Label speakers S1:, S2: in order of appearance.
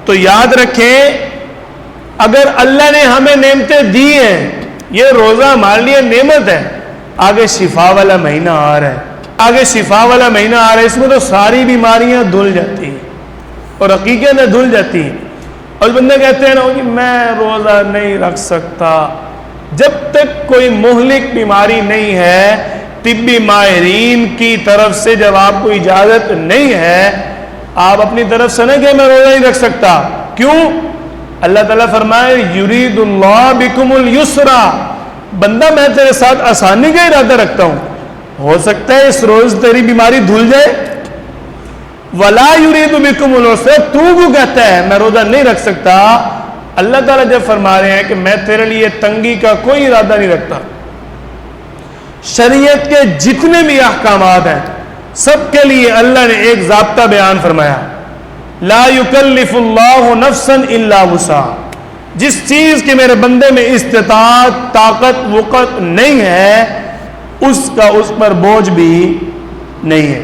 S1: تو یاد رکھیں اگر اللہ نے ہمیں نعمتیں دی ہیں، یہ روزہ ہمارے لیے نعمت ہے، آگے شفا والا مہینہ آ رہا ہے، آگے شفا والا مہینہ آ رہا ہے، اس میں تو ساری بیماریاں دھل جاتی ہیں اور حقیقت دھل جاتی ہیں۔ اور بندے کہتے ہیں نا کہ میں روزہ نہیں رکھ سکتا، جب تک کوئی مہلک بیماری نہیں ہے، طبی ماہرین کی طرف سے جب آپ کو اجازت نہیں ہے، آپ اپنی طرف سے نہ کہ میں روزہ نہیں رکھ سکتا۔ کیوں؟ اللہ تعالیٰ فرمائے یرید اللہ بکم الیسرا، بندہ میں تیرے ساتھ آسانی کا ارادہ رکھتا ہوں، ہو سکتا ہے اس روز تیری بیماری دھل جائے۔ ولا یرید بکم العسر، تو کو کہتا ہے میں روزہ نہیں رکھ سکتا، اللہ تعالیٰ جب فرما رہے ہیں کہ میں تیرے لیے تنگی کا کوئی ارادہ نہیں رکھتا۔ شریعت کے جتنے بھی احکامات ہیں سب کے لیے اللہ نے ایک ضابطہ بیان فرمایا، لا یکلف اللہ نفسا الا وسعها، جس چیز کے میرے بندے میں استطاعت، طاقت، وقت نہیں ہے اس کا اس پر بوجھ بھی نہیں ہے۔